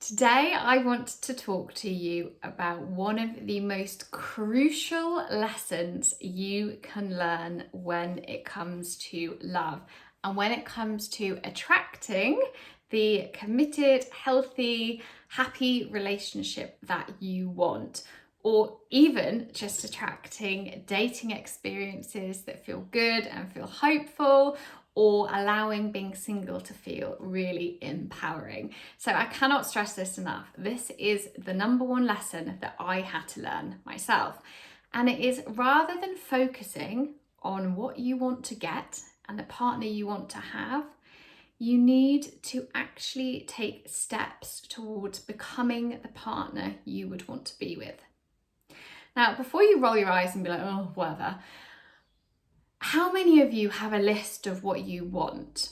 Today, I want to talk to you about one of the most crucial lessons you can learn when it comes to love and when it comes to attracting the committed, healthy, happy relationship that you want, or even just attracting dating experiences that feel good and feel hopeful, or allowing being single to feel really empowering. So I cannot stress this enough. This is the number one lesson that I had to learn myself. And it is, rather than focusing on what you want to get and the partner you want to have, you need to actually take steps towards becoming the partner you would want to be with. Now, before you roll your eyes and be like, oh, whatever, how many of you have a list of what you want,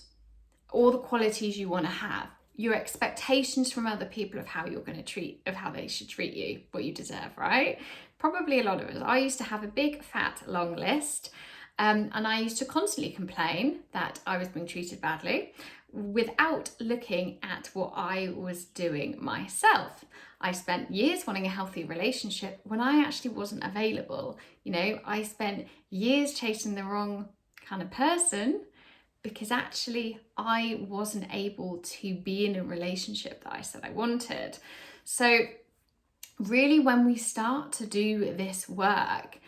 all the qualities you want to have, your expectations from other people of how you're going to treat, of how they should treat you, what you deserve, right? Probably a lot of us. I used to have a big, fat, long list, and I used to constantly complain that I was being treated badly without looking at what I was doing myself. I spent years wanting a healthy relationship when I actually wasn't available. I spent years chasing the wrong kind of person because actually I wasn't able to be in a relationship that I said I wanted. So really, when we start to do this work,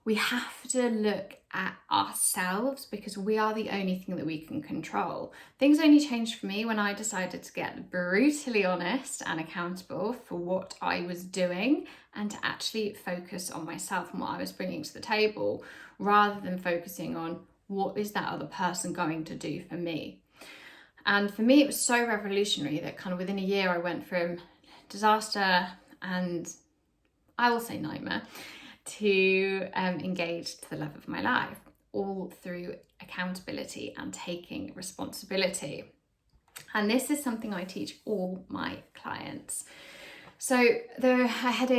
we have to look at ourselves, because we are the only thing that we can control. Things only changed for me when I decided to get brutally honest and accountable for what I was doing, and to actually focus on myself and what I was bringing to the table, rather than focusing on what is that other person going to do for me. And for me, it was so revolutionary that kind of within a year I went from disaster and, I will say, nightmare, to engage to the love of my life, all through accountability and taking responsibility. And this is something I teach all my clients. So I had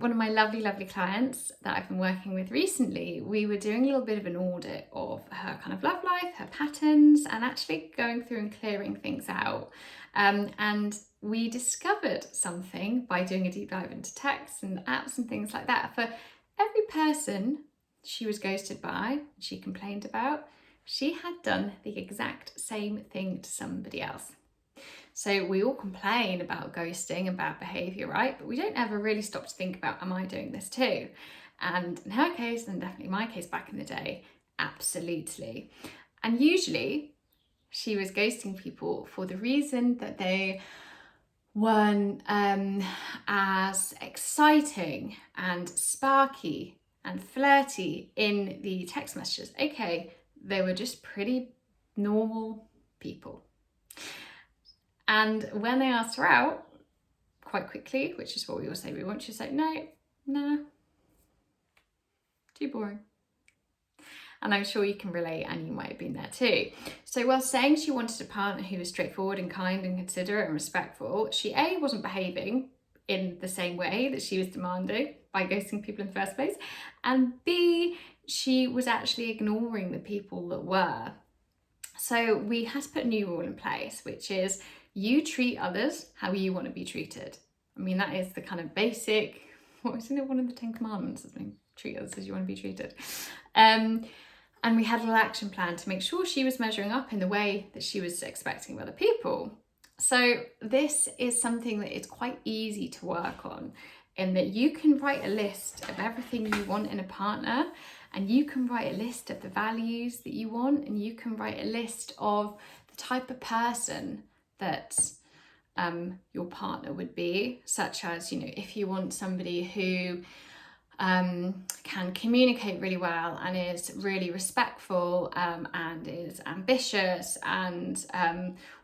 one of my lovely clients that I've been working with recently. We were doing a little bit of an audit of her kind of love life, her patterns, and actually going through and clearing things out. And we discovered something by doing a deep dive into texts and apps and things like that. For every person she was ghosted by, she complained about, she had done the exact same thing to somebody else. So we all complain about ghosting and bad behaviour, right? But we don't ever really stop to think about, am I doing this too? And in her case, and definitely my case back in the day, absolutely. And usually she was ghosting people for the reason that they weren't as exciting and sparky and flirty in the text messages. Okay, they were just pretty normal people. And when they asked her out, quite quickly, which is what we all say we want, she's like, no, too boring. And I'm sure you can relate, and you might have been there too. So while saying she wanted a partner who was straightforward and kind and considerate and respectful, she A, wasn't behaving in the same way that she was demanding by ghosting people in the first place, and B, she was actually ignoring the people that were. So we had to put a new rule in place, which is you treat others how you want to be treated. I mean, that is the kind of basic, isn't it one of the 10 commandments? I mean, treat others as you want to be treated. And we had a little action plan to make sure she was measuring up in the way that she was expecting of other people. So this is something that is quite easy to work on, in that you can write a list of everything you want in a partner, and you can write a list of the values that you want, and you can write a list of the type of person that your partner would be, such as, if you want somebody who can communicate really well and is really respectful and is ambitious and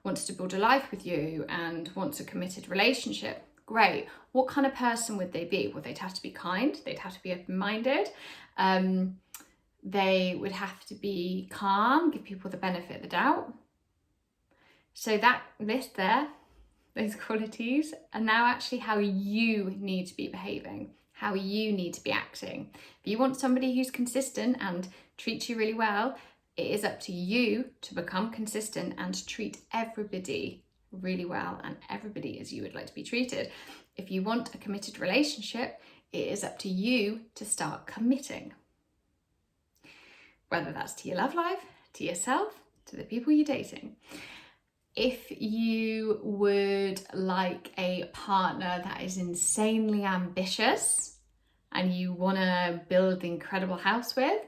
wants to build a life with you and wants a committed relationship. Great. What kind of person would they be? Well, they'd have to be kind. They'd have to be open-minded. They would have to be calm, give people the benefit of the doubt. So that list there, those qualities, are now actually how you need to be behaving, how you need to be acting. If you want somebody who's consistent and treats you really well, it is up to you to become consistent and to treat everybody really well and everybody as you would like to be treated. If you want a committed relationship, it is up to you to start committing. Whether that's to your love life, to yourself, to the people you're dating. If you would like a partner that is insanely ambitious and you want to build an incredible house with,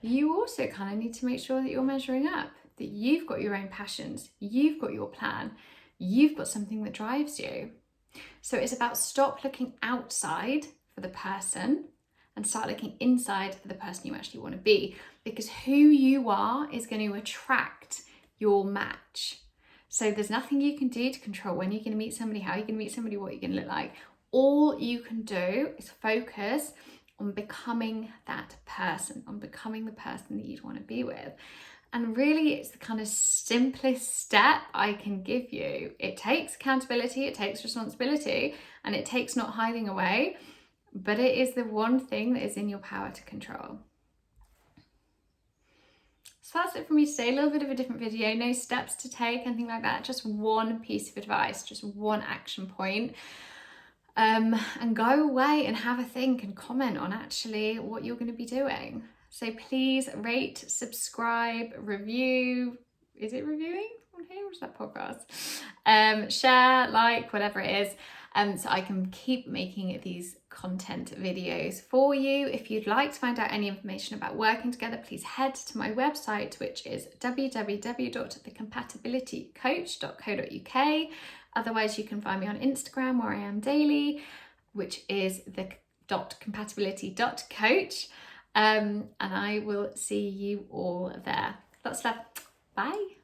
you also kind of need to make sure that you're measuring up, that you've got your own passions, you've got your plan, you've got something that drives you. So it's about stop looking outside for the person and start looking inside for the person you actually want to be, because who you are is going to attract your match. So there's nothing you can do to control when you're going to meet somebody, how you're going to meet somebody, what you're going to look like. All you can do is focus on becoming that person, on becoming the person that you'd want to be with. And really, it's the kind of simplest step I can give you. It takes accountability, it takes responsibility, and it takes not hiding away, but it is the one thing that is in your power to control. So that's it for me today. A little bit of a different video, no steps to take, anything like that. Just one piece of advice, just one action point. And go away and have a think and comment on actually what you're going to be doing. So please rate, subscribe, review. Is it reviewing on here? Or is that podcast? Share, like, whatever it is. So I can keep making these content videos for you. If you'd like to find out any information about working together, please head to my website, which is www.thecompatibilitycoach.co.uk. Otherwise, you can find me on Instagram, where I am daily, which is the.compatibility.coach. And I will see you all there. Lots of love. Bye.